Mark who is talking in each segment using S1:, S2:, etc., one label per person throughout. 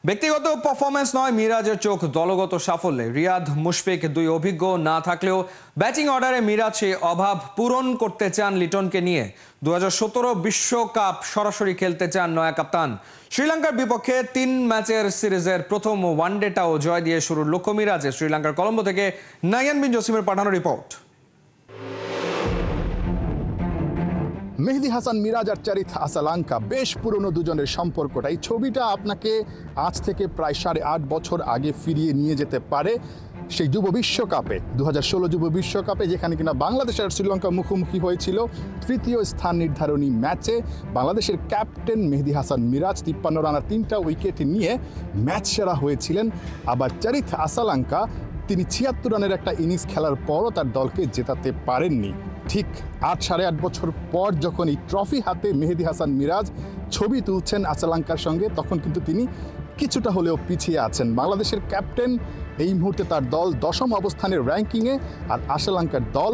S1: ব্যক্তিগত পারফরম্যান্স নয়, মিরাজের চোখ দলগত সাফল্যে। রিয়াদ, মুশফিক দুই অভিজ্ঞ না থাকলেও ব্যাটিং অর্ডারে মিরাজ সেই অভাব পূরণ করতে চান লিটনকে নিয়ে। 2017 বিশ্বকাপ সরাসরি খেলতে চান নয়া কাপ্তান। শ্রীলঙ্কার বিপক্ষে 3 ম্যাচের সিরিজের প্রথম ওয়ানডেটাও জয় দিয়ে শুরুর লক্ষ্য মিরাজের। শ্রীলঙ্কার কলম্বো থেকে নাইয়ান বিন জসিমের পাঠানো রিপোর্ট।
S2: মেহেদী হাসান মিরাজ আর চারিথ আসালাঙ্কা বেশ পুরনো দুজনের সম্পর্কটা। এই ছবিটা আপনাকে আজ থেকে প্রায় 8.5 বছর আগে ফিরিয়ে নিয়ে যেতে পারে সেই যুব বিশ্বকাপে, 2016 যুব বিশ্বকাপে, যেখানে কিনা বাংলাদেশ আর শ্রীলঙ্কা মুখোমুখি হয়েছিল তৃতীয় স্থান নির্ধারণী ম্যাচে। বাংলাদেশের ক্যাপ্টেন মেহেদী হাসান মিরাজ 53 রান আর 3টা উইকেট নিয়ে ম্যাচ সেরা হয়েছিলেন। আবার চারিথ আসালাঙ্কা তিনি 76 রানের একটা ইনিংস খেলার পরও তার দলকে জেতাতে পারেননি। ঠিক 8.5 বছর পর যখন এই ট্রফি হাতে মেহেদী হাসান মিরাজ ছবি তুলছেন আসালাঙ্কার সঙ্গে, তখন কিন্তু তিনি কিছুটা হলেও পিছিয়ে আছেন। বাংলাদেশের ক্যাপ্টেন এই মুহূর্তে তার দল 10ম অবস্থানের র্যাঙ্কিংয়ে, আর আসালাঙ্কার দল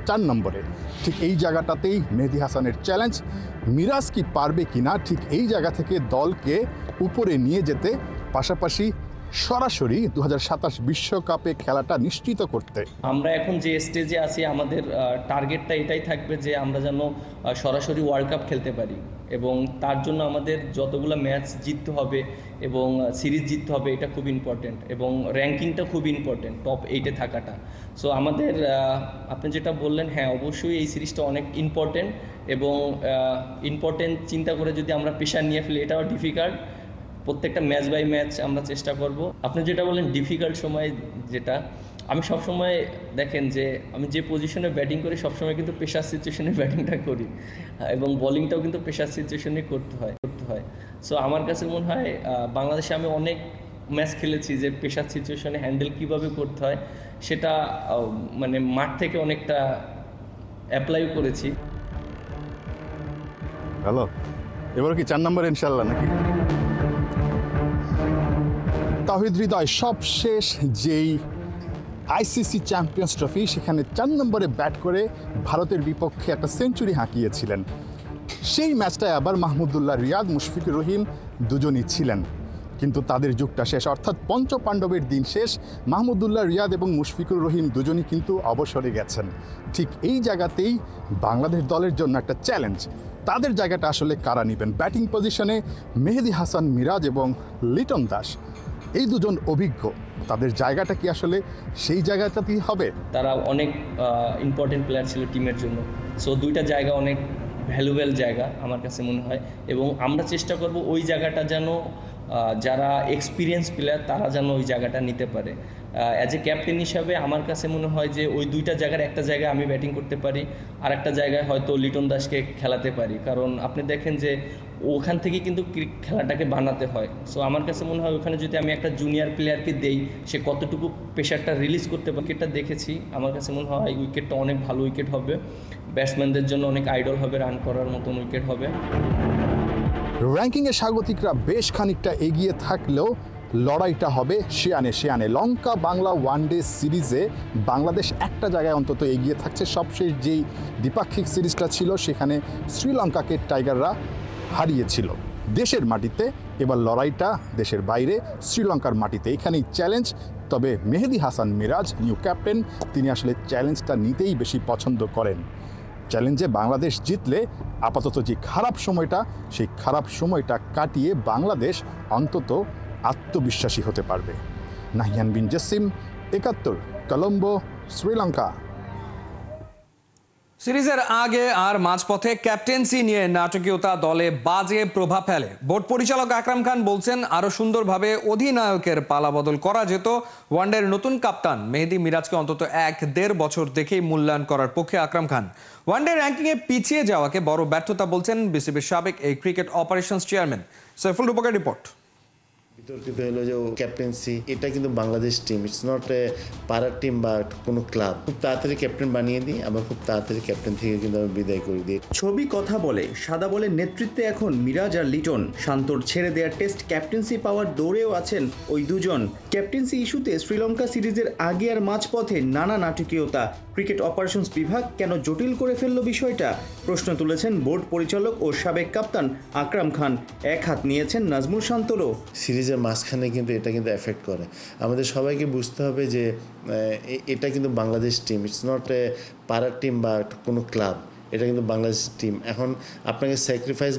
S2: 4 নম্বরে। ঠিক এই জায়গাটাতেই মেহেদী হাসানের চ্যালেঞ্জ, মিরাজ কি পারবে কিনা ঠিক এই জায়গা থেকে দলকে উপরে নিয়ে যেতে, পাশাপাশি সরাসরি 2027 বিশ্বকাপে খেলাটা নিশ্চিত করতে।
S3: আমরা এখন যে স্টেজে আছি, আমাদের টার্গেটটা এটাই থাকবে যে আমরা যেন সরাসরি ওয়ার্ল্ড কাপ খেলতে পারি, এবং তার জন্য আমাদের যতগুলো ম্যাচ জিততে হবে এবং সিরিজ জিততে হবে, এটা খুব ইম্পর্টেন্ট, এবং র্যাঙ্কিংটা খুব ইম্পর্টেন্ট, টপ 8-এ থাকাটা। সো আমাদের আপনি যেটা বললেন, হ্যাঁ অবশ্যই এই সিরিজটা অনেক ইম্পর্টেন্ট, এবং ইম্পর্টেন্ট চিন্তা করে যদি আমরা প্রেশার নিয়ে ফেলি এটাও ডিফিকাল্ট। প্রত্যেকটা ম্যাচ বাই ম্যাচ আমরা চেষ্টা করব। আপনি যেটা বলেন ডিফিকাল্ট সময়, যেটা আমি সবসময় দেখেন যে আমি যে পজিশনে ব্যাটিং করি সবসময় কিন্তু প্রেশার সিচুয়েশনে ব্যাটিংটা করি, এবং বোলিংটাও কিন্তু প্রেশার সিচুয়েশনে করতে হয়। সো আমার কাছে মনে হয় বাংলাদেশে আমি অনেক ম্যাচ খেলেছি যে প্রেশার সিচুয়েশনে হ্যান্ডেল কীভাবে করতে হয় সেটা মানে মাঠ থেকে অনেকটা অ্যাপ্লাই করেছি।
S2: হ্যালো, এবার কি 4 নম্বরে ইনশাল্লাহ নাকি? তাওহিদ হৃদয় সবশেষ যেই আইসিসি চ্যাম্পিয়ন্স ট্রফি, সেখানে 4 নম্বরে ব্যাট করে ভারতের বিপক্ষে একটা সেঞ্চুরি হাঁকিয়েছিলেন। সেই ম্যাচটায় আবার মাহমুদুল্লাহ রিয়াদ, মুশফিকুর রহিম দুজনই ছিলেন, কিন্তু তাদের যুগটা শেষ, অর্থাৎ পঞ্চপাণ্ডবের দিন শেষ। মাহমুদুল্লাহ রিয়াদ এবং মুশফিকুর রহিম দুজনই কিন্তু অবসরে গেছেন। ঠিক এই জায়গাতেই বাংলাদেশ দলের জন্য একটা চ্যালেঞ্জ, তাদের জায়গাটা আসলে কারা নেবেন। ব্যাটিং পজিশনে মেহেদী হাসান মিরাজ এবং লিটন দাস, এই দুজন অভিজ্ঞ, তাদের জায়গাটা কি আসলে সেই জায়গাটাতেই হবে?
S3: তারা অনেক ইম্পর্টেন্ট প্লেয়ার ছিল টিমের জন্য। সো দুইটা জায়গা অনেক ভ্যালুয়েবল জায়গা আমার কাছে মনে হয়, এবং আমরা চেষ্টা করব ওই জায়গাটা যেন যারা এক্সপিরিয়েন্স প্লেয়ার তারা যেন ওই জায়গাটা নিতে পারে। অ্যাজ এ ক্যাপ্টেন হিসাবে আমার কাছে মনে হয় যে ওই দুইটা জায়গার একটা জায়গায় আমি ব্যাটিং করতে পারি, আর একটা জায়গায় হয়তো লিটন দাসকে খেলাতে পারি, কারণ আপনি দেখেন যে ওখান থেকে কিন্তু খেলাটাকে বানাতে হয়। সো আমার কাছে মনে হয় ওখানে যদি আমি একটা জুনিয়র প্লেয়ারকে দেই, সে কতটুকু প্রেশারটা রিলিজ করতে পারে। উইকেটটা দেখেছি, আমার কাছে মনে হয় উইকেটটা অনেক ভালো উইকেট হবে, ব্যাটসম্যানদের জন্য অনেক আইডল হবে, রান করার মতন উইকেট হবে।
S2: র্যাঙ্কিংয়ে স্বাগতিকরা বেশ খানিকটা এগিয়ে থাকলেও লড়াইটা হবে শিয়ানে। লঙ্কা বাংলা ওয়ানডে সিরিজে বাংলাদেশ একটা জায়গায় অন্তত এগিয়ে থাকছে। সবশেষ যেই দ্বিপাক্ষিক সিরিজটা ছিল সেখানে শ্রীলঙ্কাকে টাইগাররা হারিয়েছিল দেশের মাটিতে। এবার লড়াইটা দেশের বাইরে, শ্রীলঙ্কার মাটিতে। এখানেই চ্যালেঞ্জ। তবে মেহেদী হাসান মিরাজ, নিউ ক্যাপ্টেন, তিনি আসলে চ্যালেঞ্জটা নিতেই বেশি পছন্দ করেন। চ্যালেঞ্জে বাংলাদেশ জিতলে আপাতত যে খারাপ সময়টা, সেই খারাপ সময়টা কাটিয়ে বাংলাদেশ অন্তত আত্মবিশ্বাসী হতে পারবে। নাহিয়ান বিন জসিম, 71, কলম্বো, শ্রীলঙ্কা।
S1: সিরিজের আগে আর মাঝপথে ক্যাপ্টেন্সি নিয়ে নাটকীয়তা দলে বাজে প্রভাব ফেলে। বোর্ড পরিচালক আকরাম খান বলছেন আরো সুন্দরভাবে অধিনায়কের পালাবদল করা যেত। ওয়ানডের নতুন কাপ্তান মেহেদী মিরাজকে অন্তত 1-1.5 বছর দেখেই মূল্যায়ন করার পক্ষে আকরাম খান। ওয়ানডে র্যাঙ্কিংয়ে পিছিয়ে যাওয়াকে বড় ব্যর্থতা বলছেন বিসিবির সাবেক এই ক্রিকেট অপারেশনস চেয়ারম্যান। সৈফুল রূপকের রিপোর্ট।
S4: বিতর্কিত হলো যে ক্যাপ্টেন্সি, এটা কিন্তু Bangladesh team, it's not a পাড়ার টিম বা কোনো ক্লাব। খুব তাড়াতাড়ি ক্যাপ্টেন বানিয়ে দিই, আবার খুব তাড়াতাড়ি ক্যাপ্টেন থেকে কিন্তু আমি বিদায় করে দিই।
S5: ছবি কথা বলে, সাদা বলের নেতৃত্বে এখন মিরাজ আর লিটন। শান্তর ছেড়ে দেওয়ার টেস্ট ক্যাপ্টেন্সি পাওয়ার দৌড়েও আছেন ওই দুজন। ক্যাপ্টেন্সি ইস্যুতে শ্রীলঙ্কা সিরিজের আগে আর মাঝপথে নানা নাটকীয়তা। ক্রিকেট অপারেশনস বিভাগ কেন জটিল করে ফেলল বিষয়টা, প্রশ্ন তুলেছেন বোর্ড পরিচালক ও সাবেক কাপ্তান আকরাম খান। এক হাত নিয়েছেন নাজমুল শান্তরও।
S4: সিরিজের মাঝখানে কিন্তু এটা কিন্তু এফেক্ট করে। আমাদের সবাইকে বুঝতে হবে যে এটা কিন্তু Bangladesh team, it's not a পাড়ার টিম বা কোনো ক্লাব, এটা কিন্তু বাংলাদেশ টিম। এখন আপনাকে স্যাক্রিফাইস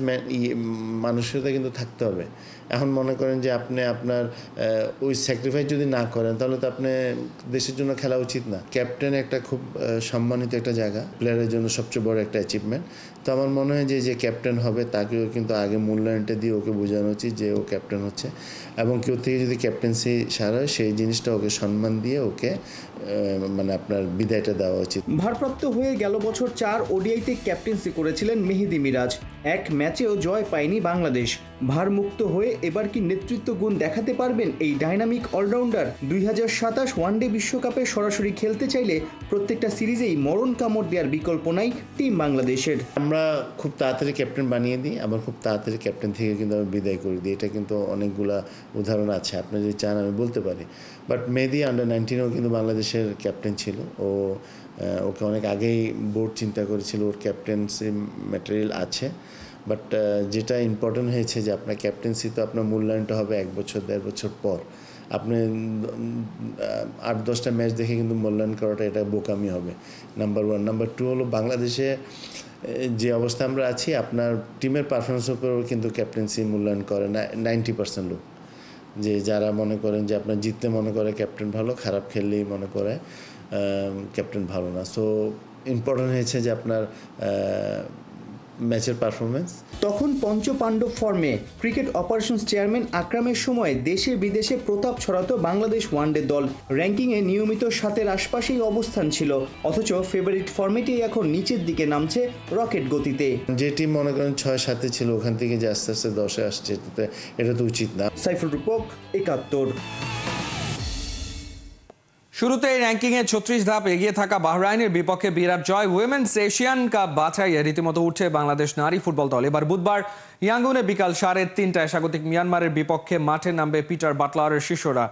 S4: মানসিকতা কিন্তু থাকতে হবে। এখন মনে করেন যে আপনি আপনার ওই স্যাক্রিফাইস যদি না করেন তাহলে তো আপনি দেশের জন্য খেলা উচিত না। ক্যাপ্টেন একটা খুব সম্মানিত একটা জায়গা, প্লেয়ারের জন্য সবচেয়ে বড় একটা অ্যাচিভমেন্ট। তো আমার মনে হয় যে ক্যাপ্টেন হবে তাকেও কিন্তু আগে মূল্যায়নটা দিয়ে ওকে বোঝানো উচিত যে ও ক্যাপ্টেন হচ্ছে, এবং কেউ থেকে যদি ক্যাপ্টেন্সি সারায় সেই জিনিসটা ওকে সম্মান দিয়ে ওকে মানে আপনার বিদায়টা দেওয়া উচিত।
S5: ভারপ্রাপ্ত হয়ে গেল বছর 4 ওডিআইতে ক্যাপ্টেন্সি করেছিলেন মেহেদী মিরাজ। এক ম্যাচেও জয় পায়নি বাংলাদেশ। ভারমুক্ত হয়ে এবার কি নেতৃত্ব গুণ দেখাতে পারবেন এই ডাইনামিক অলরাউন্ডার? 2027 ওয়ানডে বিশ্বকাপে সরাসরি খেলতে চাইলে প্রত্যেকটা সিরিজেই মরণ কামড় দেওয়ার বিকল্প নাই টিম বাংলাদেশের।
S4: আমরা খুব তাড়াতাড়ি ক্যাপ্টেন বানিয়ে দিই, আবার খুব তাড়াতাড়ি ক্যাপ্টেন থেকে কিন্তু আমি বিদায় করে দিই। এটা কিন্তু অনেকগুলা উদাহরণ আছে, আপনি যদি চান আমি বলতে পারি। বাট মেহেদী আন্ডার-19-এও কিন্তু বাংলাদেশের ক্যাপ্টেন ছিল। ওকে অনেক আগেই বোর্ড চিন্তা করেছিল, ওর ক্যাপ্টেন্সি ম্যাটেরিয়াল আছে। বাট যেটা ইম্পর্টেন্ট হয়েছে যে আপনার ক্যাপ্টেন্সি তো আপনার মূল্যায়নটা হবে 1 বছর 1.5 বছর পর। আপনি 8-10টা ম্যাচ দেখে কিন্তু মূল্যায়ন করাটা এটা বোকামি হবে, নাম্বার 1। নাম্বার 2 হলো বাংলাদেশে যে অবস্থা আমরা আছি, আপনার টিমের পারফরমেন্সের উপর কিন্তু ক্যাপ্টেন্সি মূল্যায়ন করে না 90% লোক। যে যারা মনে করেন যে আপনার জিততে মনে করে ক্যাপ্টেন ভালো, খারাপ খেললেই মনে করে ক্যাপ্টেন ভালো না। সো ইম্পর্টেন্ট হয়েছে যে আপনার ম্যাচের পারফরমেন্স।
S5: তখন পঞ্চপাণ্ডব ফর্মে ক্রিকেট অপারেশনস চেয়ারম্যান আকরামের সময় দেশে বিদেশে প্রতাপ ছড়াতো বাংলাদেশ ওয়ানডে দল। র্যাঙ্কিংয়ে নিয়মিত 7-এর আশপাশেই অবস্থান ছিল, অথচ ফেভারিট ফর্মেটেই এখন নিচের দিকে নামছে রকেট গতিতে।
S4: যে টিম মনে করেন 6-7-এ ছিল ওখান থেকে যে আস্তে আস্তে 10-এ আসছে, এটা তো উচিত না।
S5: সাইফুল রূপক, 71।
S1: শুরুতে এই র্যাঙ্কিংয়ে 36 ধাপ এগিয়ে থাকা বাহরাইনের বিপক্ষে বিরাট জয়। উইমেন্স এশিয়ান কাপ বাছাইয়ে রীতিমতো উঠছে বাংলাদেশ নারী ফুটবল দল। এবার বুধবার ইয়াঙ্গুনে বিকাল 3:30টায় স্বাগতিক মিয়ানমারের বিপক্ষে মাঠে নামবে পিটার বাটলারের শিষ্যরা।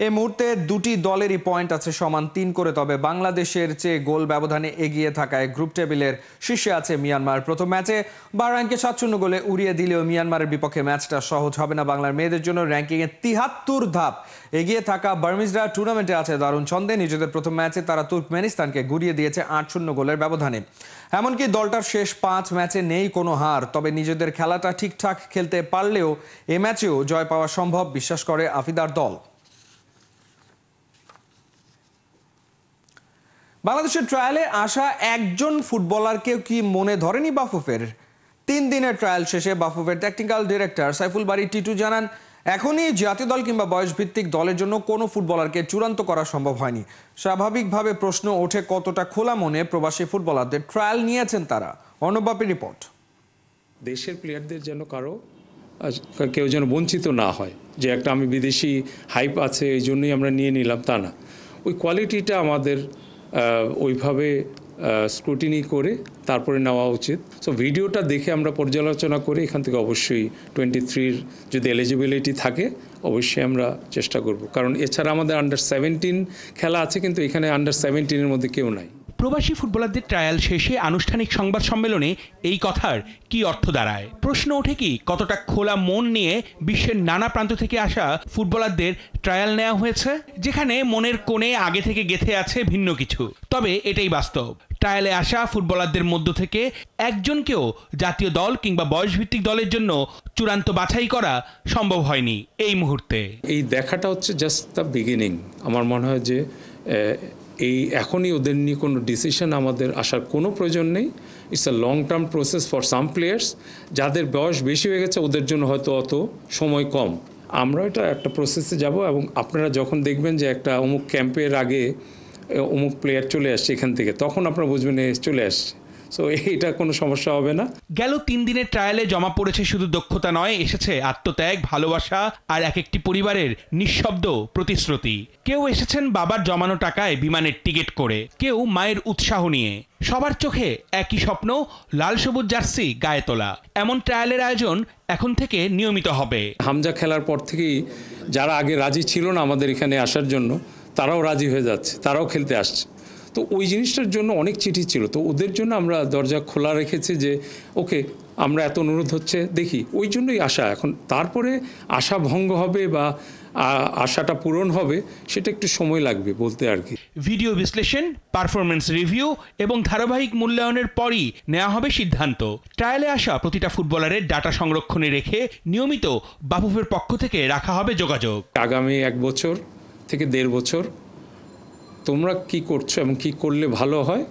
S1: এই মুহূর্তে দুটি দলেরই পয়েন্ট আছে সমান 3 করে। তবে বাংলাদেশের চেয়ে গোল ব্যবধানে এগিয়ে থাকায় গ্রুপ টেবিলের শীর্ষে আছে মিয়ানমার। প্রথম ম্যাচে বাহরাইনকে 7-0 গোলে উড়িয়ে দিলেও মিয়ানমারের বিপক্ষে ম্যাচটা সহজ হবে না বাংলার মেয়েদের জন্য। র্যাঙ্কিংয়ে 73 ধাপ এগিয়ে থাকা বার্মিজরা টুর্নামেন্টে আছে দারুণ ছন্দে। নিজেদের প্রথম ম্যাচে তারা তুর্কমেনিস্তানকে গুড়িয়ে দিয়েছে 8-0 গোলের ব্যবধানে। এমনকি দলটার শেষ 5 ম্যাচে নেই কোনো হার। তবে নিজেদের খেলাটা ঠিকঠাক খেলতে পারলেও এ ম্যাচেও জয় পাওয়া সম্ভব বিশ্বাস করে আফিদার দল। বাংলাদেশের ট্রায়ালে আসা একজন ফুটবলারকে কি মনে ধরেনি বাফুফের? 3 দিনের ট্রায়াল শেষে বাফুফের টেকনিক্যাল ডিরেক্টর সাইফুল বারী টিটু জানান, এখনই জাতীয় দল কিংবা বয়সভিত্তিক দলের জন্য কোনো ফুটবলারকে চূড়ান্ত করা সম্ভব হয়নি। স্বাভাবিকভাবে প্রশ্ন ওঠে কতটা খোলা মনে প্রবাসী ফুটবলারদের ট্রায়াল নিয়েছেন তারা। অর্ণবাপী রিপোর্ট।
S6: দেশের প্লেয়ারদের যেন কেউ যেন বঞ্চিত না হয় যে একটা আমি বিদেশি হাইপ আছে এই জন্যই আমরা নিয়ে নিলাম, তা না। ওই কোয়ালিটিটা আমাদের ওইভাবে স্ক্রুটিনি করে তারপরে নেওয়া উচিত। সো ভিডিওটা দেখে আমরা পর্যালোচনা করে এখান থেকে অবশ্যই 23-র যদি এলিজিবিলিটি থাকে অবশ্যই আমরা চেষ্টা করব, কারণ এছাড়া আমাদের আন্ডার-17 খেলা আছে, কিন্তু এখানে আন্ডার-17-এর মধ্যে কেউ নাই।
S7: প্রবাসী ফুটবলারদের ট্রায়াল শেষে আনুষ্ঠানিক সংবাদ সম্মেলনে এই কথার কি অর্থ দাঁড়ায়? প্রশ্ন ওঠে কি কতটা খোলা মন নিয়ে বিশ্বের নানা প্রান্ত থেকে আসা ফুটবলারদের ট্রায়াল নেওয়া হয়েছে, যেখানে মনের কোণে আগে থেকে গেঁথে আছে ভিন্ন কিছু। তবে এটাই বাস্তব, ট্রায়ালে আসা ফুটবলারদের মধ্য থেকে একজনকেও জাতীয় দল কিংবা বয়সভিত্তিক দলের জন্য চূড়ান্ত বাছাই করা সম্ভব হয়নি এই মুহূর্তে।
S6: এই দেখাটা হচ্ছে জাস্ট দ্য বিগিনিং। আমার মনে হয় যে এখনই ওদের নিয়ে কোনো ডিসিশন আমাদের আসার কোনো প্রয়োজন নেই। It's a long term process for some players. যাদের বয়স বেশি হয়ে গেছে ওদের জন্য হয়তো অত সময় কম। আমরা এটা একটা প্রসেসে যাব, এবং আপনারা যখন দেখবেন যে একটা অমুক ক্যাম্পের আগে অমুক প্লেয়ার চলে আসছে এখান থেকে, তখন আপনারা বুঝবেন চলে আসছে। সো এটা কোনো সমস্যা হবে না।
S7: গেল 3 দিনের ট্রায়ালে জমা পড়েছে শুধু দক্ষতা নয়, এসেছে আত্মত্যাগ, ভালোবাসা আর এক একটি পরিবারের নিঃশব্দ প্রতিশ্রুতি। কেউ এসেছেন বাবার জমানো টাকায় বিমানের টিকিট করে, কেউ মায়ের উৎসাহ নিয়ে। সবার চোখে একই স্বপ্ন, লাল সবুজ জার্সি গায়ে তোলা। এমন ট্রায়ালের আয়োজন এখন থেকে নিয়মিত হবে।
S6: হামজা খেলার পর থেকেই যারা আগে রাজি ছিল না আমাদের এখানে আসার জন্য, তারাও রাজি হয়ে যাচ্ছে, তারাও খেলতে আসছে। তো ওই জিনিসটার জন্য অনেক চিঠি ছিল, তো ওদের জন্য আমরা দরজা খোলা রেখেছি যে ওকে আমরা এত অনুরোধ হচ্ছে দেখি, ওই জন্যই আশা। এখন তারপরে আশা ভঙ্গ হবে বা আশাটা পূরণ হবে সেটা একটু সময় লাগবে বলতে আর কি।
S7: ভিডিও বিশ্লেষণ, পারফরমেন্স রিভিউ এবং ধারাবাহিক মূল্যায়নের পরই নেওয়া হবে সিদ্ধান্ত। ট্রায়ালে আসা প্রতিটা ফুটবলারের ডাটা সংরক্ষণে রেখে নিয়মিত বাফুফের পক্ষ থেকে রাখা হবে যোগাযোগ।
S6: আগামী 1 বছর থেকে 1.5 বছর তোমরা কি করছো এবং কি করলে ভালো হয়,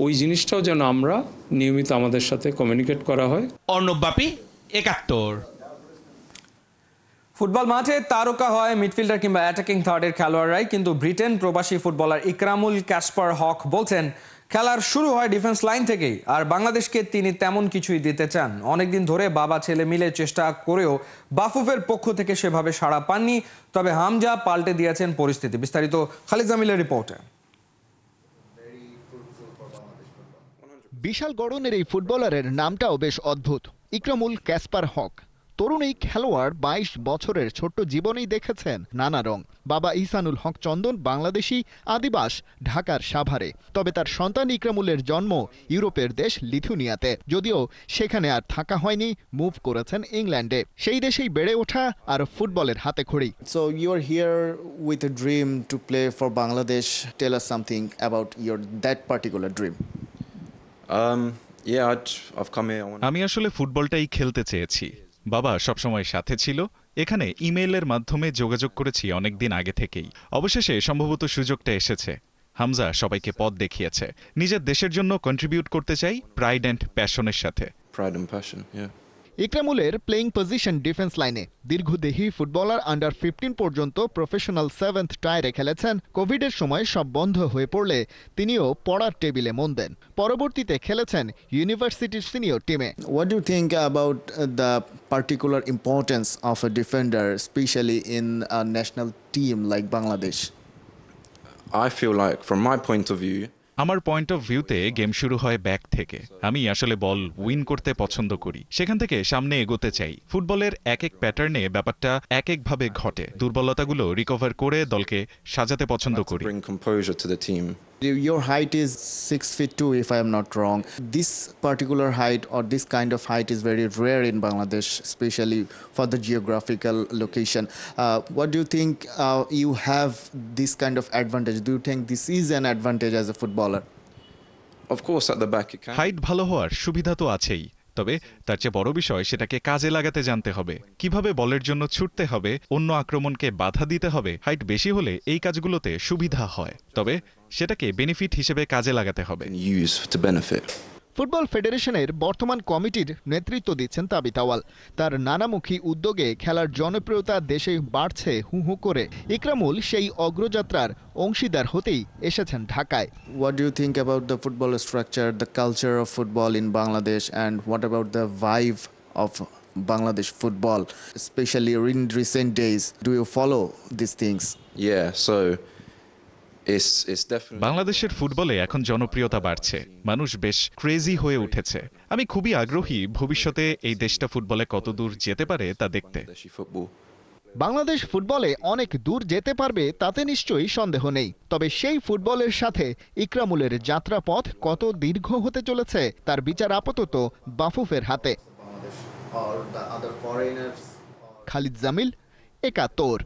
S6: ওই জিনিসটাও যেন আমরা নিয়মিত আমাদের সাথে কমিউনিকেট করা হয়।
S7: অর্ণব বাপি, ৭১।
S1: ফুটবল মাঠে তারকা হয় মিডফিল্ডার কিংবা অ্যাটাকিং থার্ডের খেলোয়াড়রাই, কিন্তু ব্রিটেন প্রবাসী ফুটবলার ইকরামুল ক্যাসপার হক বলছেন খেলার শুরু হয় ডিফেন্স লাইন থেকেই, আর বাংলাদেশকে তিনি তেমন কিছুই দিতে চান। অনেকদিন ধরে বাবা ছেলে মিলে চেষ্টা করেও বাফুফের পক্ষ থেকে সেভাবে সাড়া পাননি। তবে হামজা পাল্টে দিয়েছেন পরিস্থিতি। বিস্তারিত খালিদ জামিলের রিপোর্টে।
S8: বিশাল গড়নের এই ফুটবলারের নামটাও বেশ অদ্ভুত, ইকরামুল ক্যাসপার হক। তরুণ এই খেলোয়াড় 22 বছরের ছোট্ট জীবনেই দেখেছেন নানা রং। বাবা ইহসানুল হক চন্দন বাংলাদেশি, আদিবাস, ঢাকার সাভারে। তবে তার সন্তান ইকরামুলের জন্ম ইউরোপের দেশ লিথুনিয়াতে, যদিও সেখানে আর থাকা হয়নি, মুভ করেছেন ইংল্যান্ডে। সেই দেশেই বেড়ে ওঠা আর ফুটবলের হাতে খড়ি।
S9: So you are here with a dream to play for Bangladesh. Tell us something about that particular dream.
S10: I've come here. আমি আসলে ফুটবলটাই খেলতে চেয়েছি। বাবা সবসময় সাথে ছিল। এখানে ইমেইলের মাধ্যমে যোগাযোগ করেছি অনেক দিন আগে থেকেই। অবশেষে সম্ভবত সুযোগটা এসেছে। হামজা সবাইকে পথ দেখিয়েছে। নিজের দেশের জন্য কন্ট্রিবিউট করতে চাই প্রাইড অ্যান্ড প্যাশনের সাথে।
S8: ইকরামুলের প্লেইং পজিশন ডিফেন্স লাইনে। দীর্ঘদেহী ফুটবলার আন্ডার 15 পর্যন্ত প্রফেশনাল 7th টায়ারে খেলেছেন। কোভিডের সময় সব বন্ধ হয়ে পড়লে তিনিও পড়ার টেবিলে মন দেন। পরবর্তীতে খেলেছেন ইউনিভার্সিটির সিনিয়র টিমে।
S9: What do you think about the particular importance of a defender, especially in a national team like Bangladesh?
S10: I feel like, from my point of view, আমার পয়েন্ট অফ ভিউতে গেম শুরু হয় ব্যাক থেকে। আমি আসলে বল win করতে পছন্দ করি, সেখান থেকে সামনে এগোতে চাই। ফুটবলের এক এক প্যাটার্নে ব্যাপারটা এক একভাবে ঘটে। দুর্বলতাগুলো রিকভার করে দলকে সাজাতে পছন্দ করি।
S9: Your height is 6'2", if I am not wrong. This particular height or this kind of height is very rare in Bangladesh, especially for the geographical location. What do you think you have this kind of advantage? Do you think this is an advantage as a footballer?
S10: Of course, at the back it can. Height ভালো হওয়ার সুবিধা তো আছেই, তবে তার চেয়ে বড় বিষয় সেটাকে কাজে লাগাতে জানতে হবে। কিভাবে বলের জন্য ছুটতে হবে, অন্য আক্রমণকে বাধা দিতে হবে। হাইট বেশি হলে এই কাজগুলোতে সুবিধা হয়, তবে সেটাকে বেনিফিট হিসেবে কাজে লাগাতে হবে।
S8: ফুটবল ফেডারেশনের বর্তমান কমিটির নেতৃত্ব দিচ্ছেন তাবিত আওয়াল। তার নানামুখী উদ্যোগে খেলার জনপ্রিয়তা দেশে বাড়ছে হু হু করে। ইকরামুল সেই অগ্রযাত্রার অংশীদার হতেই এসেছেন ঢাকায়।
S9: What do you think about the football structure, the culture of football in Bangladesh, and what about the vibe of Bangladesh football, especially in recent days? Do you follow these things?
S10: বাংলাদেশের ফুটবলে এখন জনপ্রিয়তা বাড়ছে, মানুষ বেশ crazy হয়ে উঠেছে। আমি খুবই আগ্রহী ভবিষ্যতে এই দেশটা ফুটবলে কতদূর যেতে পারে তা দেখতে।
S8: বাংলাদেশ ফুটবলে অনেক দূর যেতে পারবে তাতে নিশ্চয়ই সন্দেহ নেই, তবে সেই ফুটবলের সাথে ইকরামুলের যাত্রাপথ কত দীর্ঘ হতে চলেছে তার বিচার আপাতত বাফুফের হাতে। খালিদ জামিল, ৭১।